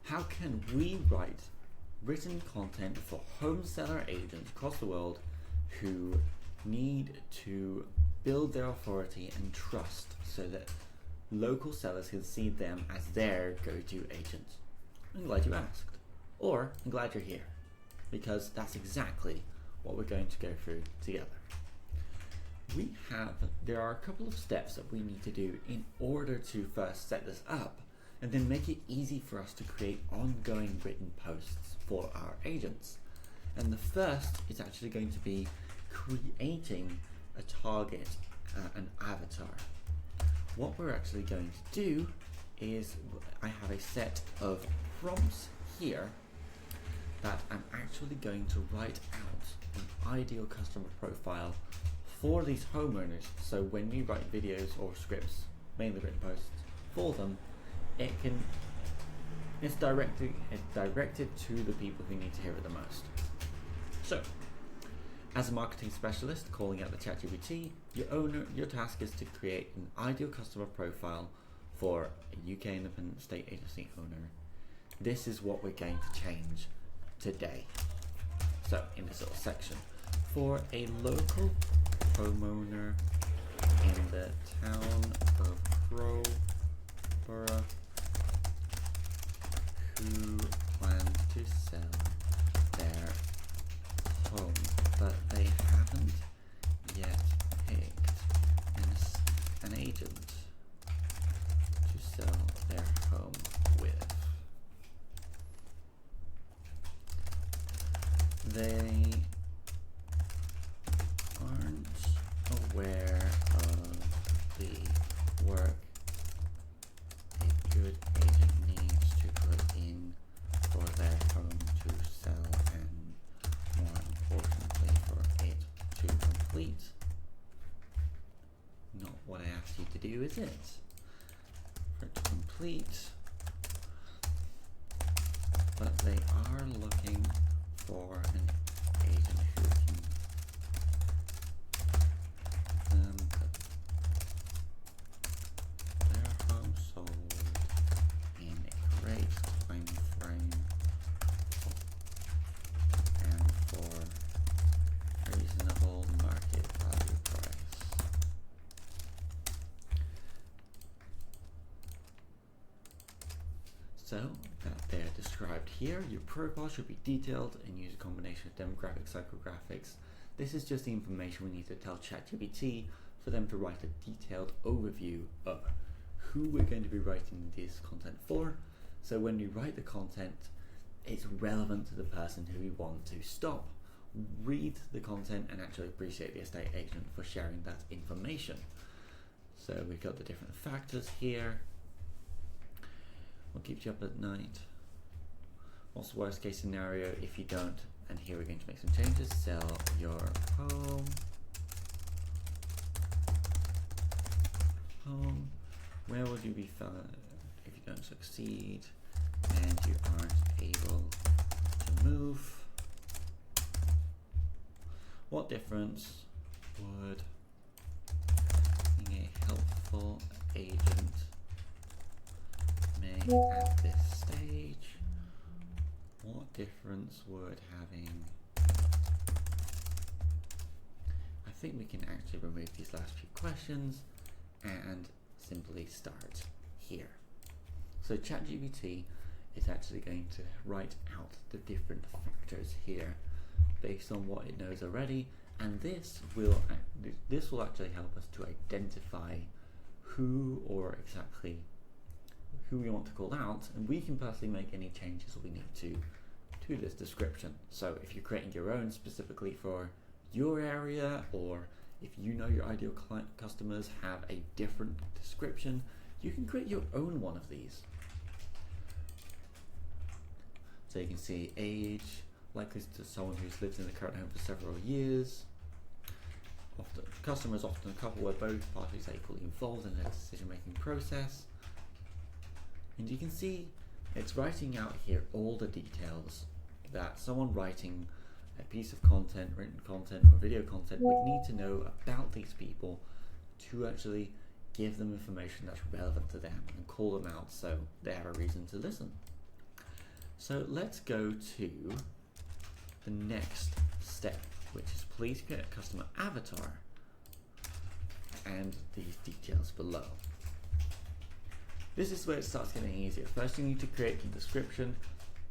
how can we write written content for home seller agents across the world who need to build their authority and trust so that local sellers can see them as their go-to agent? I'm glad you asked. Or I'm glad you're here, because that's exactly what we're going to go through together. There are a couple of steps that we need to do in order to first set this up and then make it easy for us to create ongoing written posts for our agents. And the first is actually going to be creating a target, an avatar. What we're actually going to do is I have a set of prompts here that I'm actually going to write out an ideal customer profile for these homeowners, so when we write videos or scripts, mainly written posts for them, it's directed to the people who need to hear it the most. So, as a marketing specialist calling out the ChatGPT, your task is to create an ideal customer profile for a UK independent estate agency owner. This is what we're going to change today. So, in this little section, for a local homeowner in the town of Crowborough who plans to sell their home, but they haven't yet picked an agent to sell their home with. They aren't aware of the work a good agent needs to put in for their home to sell, and more importantly for it to complete. Not what I asked you to do, is it? For it to complete. But they are looking for an agent who can their home sold in a great time frame and for reasonable market value price. So that they're described here. Your profile should be detailed and use a combination of demographics, psychographics. This is just the information we need to tell ChatGPT for them to write a detailed overview of who we're going to be writing this content for. So when we write the content, it's relevant to the person who we want to stop, read the content, and actually appreciate the estate agent for sharing that information. So we've got the different factors here. What keeps you up at night? What's the worst case scenario if you don't? And here we're going to make some changes. Sell your home. Where would you be found if you don't succeed and you aren't able to move? What difference would being a helpful agent make at this stage? What difference would having... I think we can actually remove these last few questions and simply start here. So ChatGPT is actually going to write out the different factors here based on what it knows already, and this will actually help us to identify who or exactly who we want to call out, and we can personally make any changes we need to this description. So if you're creating your own specifically for your area, or if you know your ideal client customers have a different description, you can create your own one of these. So you can see age, likely to someone who's lived in the current home for several years. Often, customers often a couple where both parties are equally involved in the decision-making process. And you can see it's writing out here all the details that someone writing a piece of content, written content or video content would need to know about these people to actually give them information that's relevant to them and call them out so they have a reason to listen. So let's go to the next step, which is please create a customer avatar and these details below. This is where it starts getting easier. First you need to create the description,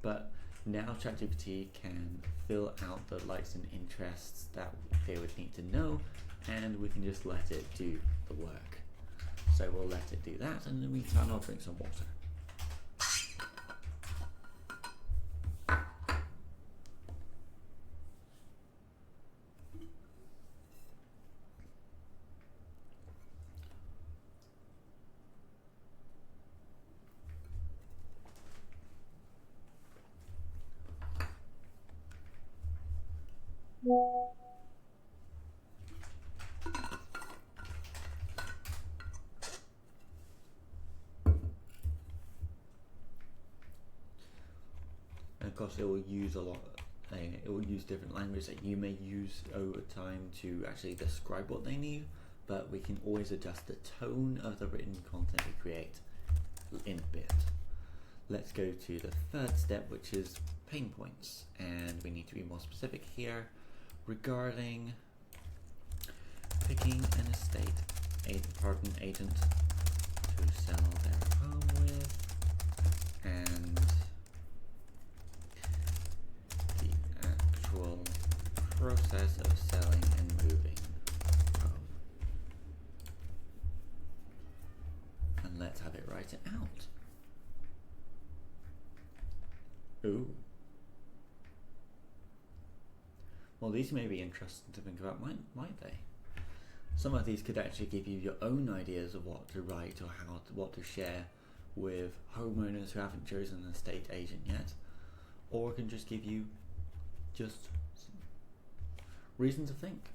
but now ChatGPT can fill out the likes and interests that they would need to know, and we can just let it do the work. So we'll let it do that, and in the meantime I'll drink some water. And of course it will use it will use different language that you may use over time to actually describe what they need, but we can always adjust the tone of the written content we create in a bit. Let's go to the third step, which is pain points, and we need to be more specific here regarding picking an agent to sell their home with, and the actual process of selling and moving home. And let's have it write it out. Ooh. Well, these may be interesting to think about, might they? Some of these could actually give you your own ideas of what to write or what to share with homeowners who haven't chosen an estate agent yet, or it can just give you just reason to think.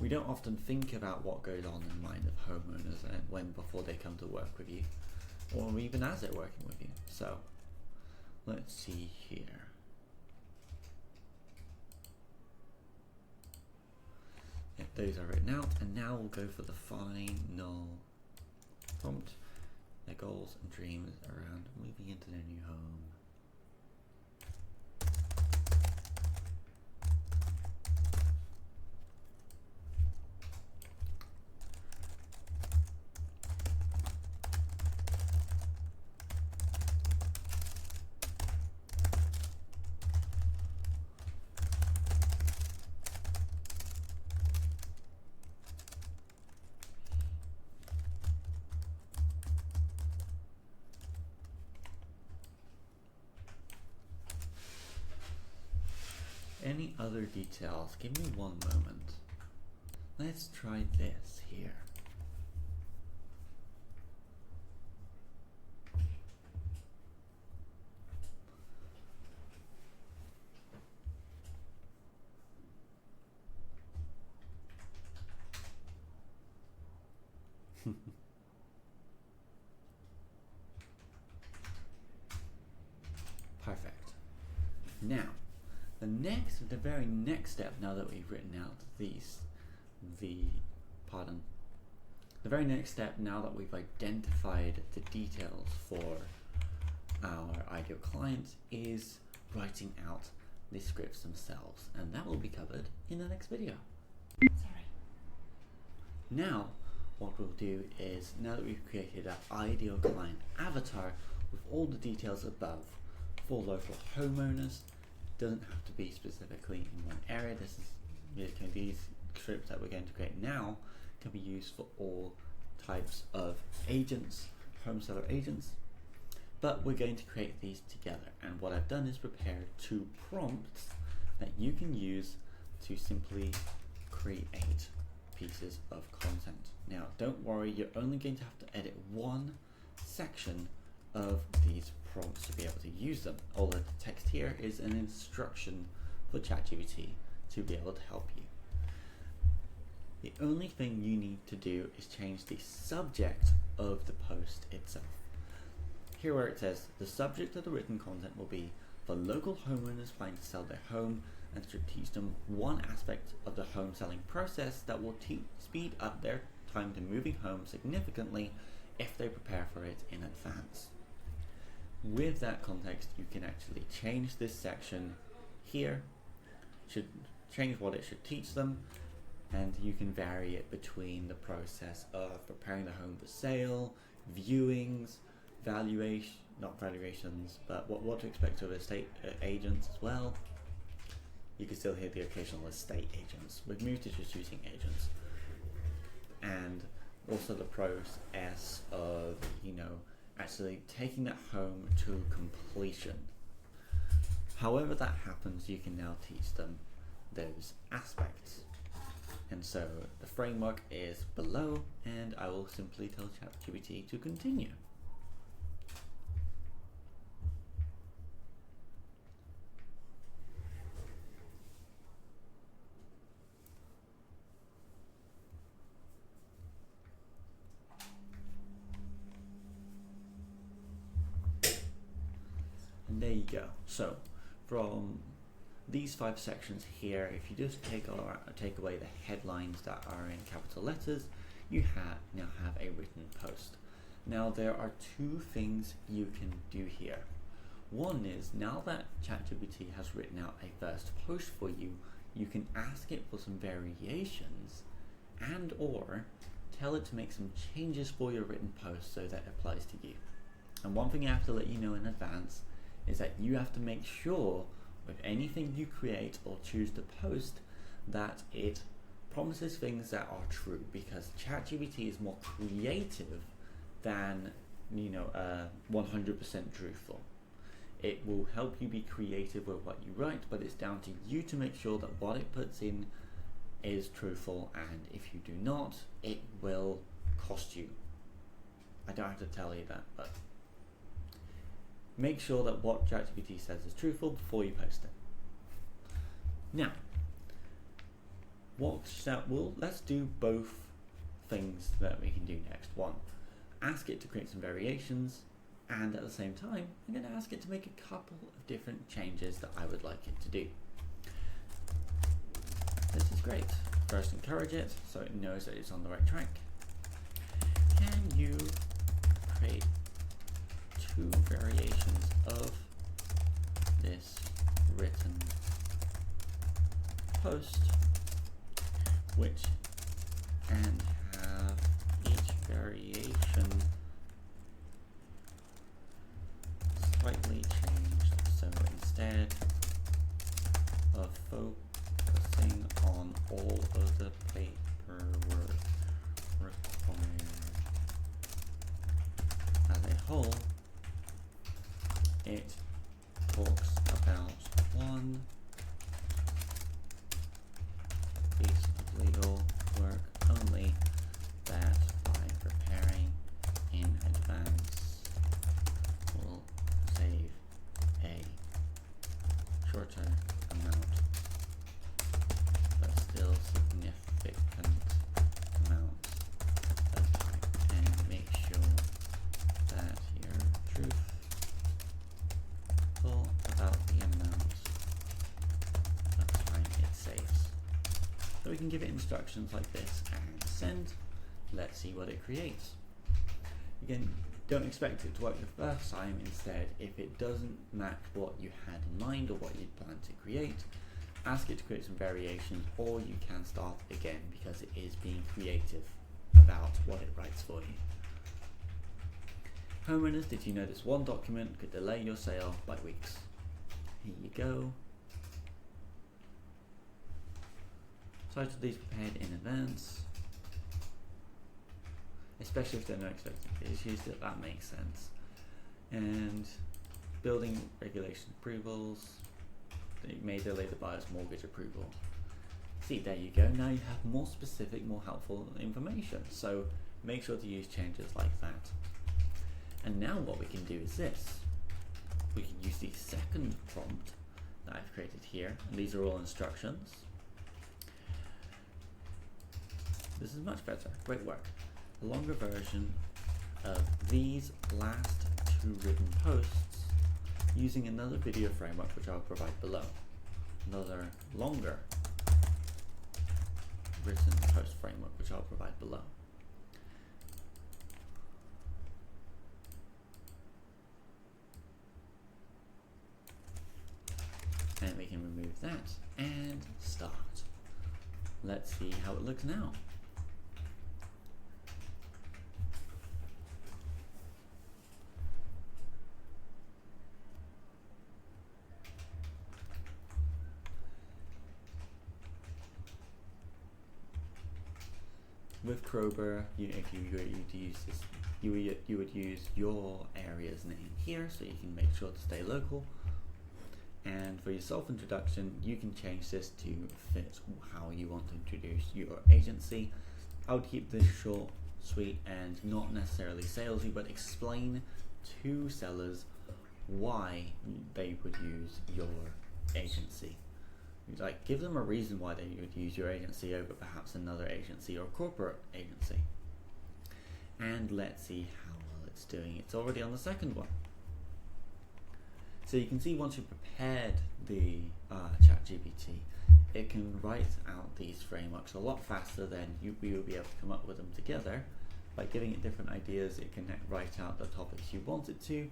We don't often think about what goes on in the mind of homeowners and before they come to work with you, or even as they're working with you. So let's see here. Those are written out, and now we'll go for the final prompt, their goals and dreams around moving into their new home. Any other details? Give me one moment. Let's try this here. Perfect. Now, the very next step, now that we've written out the very next step, now that we've identified the details for our ideal clients, is writing out the scripts themselves, and that will be covered in the next video. Sorry. Now, what we'll do is, now that we've created our ideal client avatar with all the details above for local homeowners, doesn't have to be specifically in one area. These scripts that we're going to create now can be used for all types of agents, home seller agents, but we're going to create these together. And what I've done is prepared 2 prompts that you can use to simply create pieces of content. Now, don't worry, you're only going to have to edit one section of these prompts to be able to use them. All the text here is an instruction for ChatGPT to be able to help you. The only thing you need to do is change the subject of the post itself. Here where it says, the subject of the written content will be for local homeowners planning to sell their home, and to teach them one aspect of the home selling process that will speed up their time to moving home significantly if they prepare for it in advance. with that context, you can actually change this section here, should change what it should teach them, and you can vary it between the process of preparing the home for sale, viewings, valuation, not valuations, but what to expect of estate agents as well. You can still hear the occasional estate agents. We've moved to just using agents. And also the process of, you know, actually taking that home to completion. However that happens, you can now teach them those aspects. And so the framework is below, and I will simply tell ChatGPT to continue. And there you go. So from these 5 sections here, if you just take away the headlines that are in capital letters, you now have a written post. Now there are 2 things you can do here. One is, now that ChatGPT has written out a first post for you, you can ask it for some variations and or tell it to make some changes for your written post so that applies to you. And one thing I have to let you know in advance is that you have to make sure with anything you create or choose to post that it promises things that are true, because ChatGPT is more creative than 100% truthful. It will help you be creative with what you write, but it's down to you to make sure that what it puts in is truthful, and if you do not, it will cost you. I don't have to tell you that, but make sure that what ChatGPT says is truthful before you post it. Now, let's do both things that we can do next. One, ask it to create some variations, and at the same time, I'm going to ask it to make a couple of different changes that I would like it to do. This is great. First, encourage it so it knows that it's on the right track. Can you create 2 variations of this written post, which and have each variation slightly changed, so instead of focusing on all of the paperwork required as a whole, it talks about one piece of legal work only that by preparing in advance will save a shorter amount but still significant amount of time, and make sure that you're truthful about the amount of time it saves. So we can give it instructions like this and send. Let's see what it creates. Again, don't expect it to work the first time. Instead, if it doesn't match what you had in mind or what you plan to create, ask it to create some variations, or you can start again because it is being creative about what it writes for you. Homeowners, did you know this one document could delay your sale by weeks? Here you go. Title these prepared in advance, especially if there are no expected issues, that makes sense. And building regulation approvals, it may delay the buyer's mortgage approval. See, there you go. Now you have more specific, more helpful information. So make sure to use changes like that. And now what we can do is this. We can use the second prompt that I've created here, and these are all instructions. This is much better. Great work. A longer version of these last 2 written posts using another video framework which I'll provide below. Another longer written post framework which I'll provide below. and we can remove that and start. Let's see how it looks now. With Crowbar, if you were to use this, you would use your area's name here, so you can make sure to stay local. And for your self-introduction, you can change this to fit how you want to introduce your agency. I would keep this short, sweet, and not necessarily salesy, but explain to sellers why they would use your agency. Like, give them a reason why they would use your agency over perhaps another agency or corporate agency. And let's see how well it's doing. It's already on the second one. So you can see once you've prepared the ChatGPT, it can write out these frameworks a lot faster than we will be able to come up with them together. By giving it different ideas, it can write out the topics you want it to.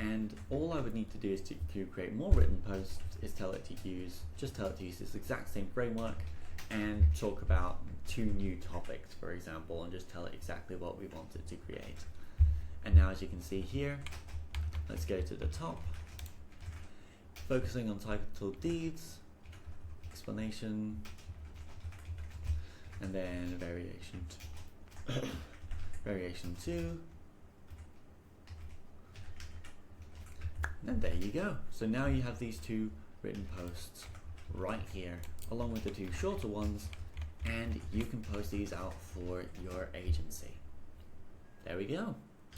And all I would need to do is to create more written posts is tell it to use this exact same framework and talk about 2 new topics, for example, and just tell it exactly what we want it to create. And now, as you can see here, let's go to the top, focusing on title deeds, explanation, and then variation 2. And there you go. So now you have these 2 written posts right here, along with the 2 shorter ones, and you can post these out for your agency. There we go.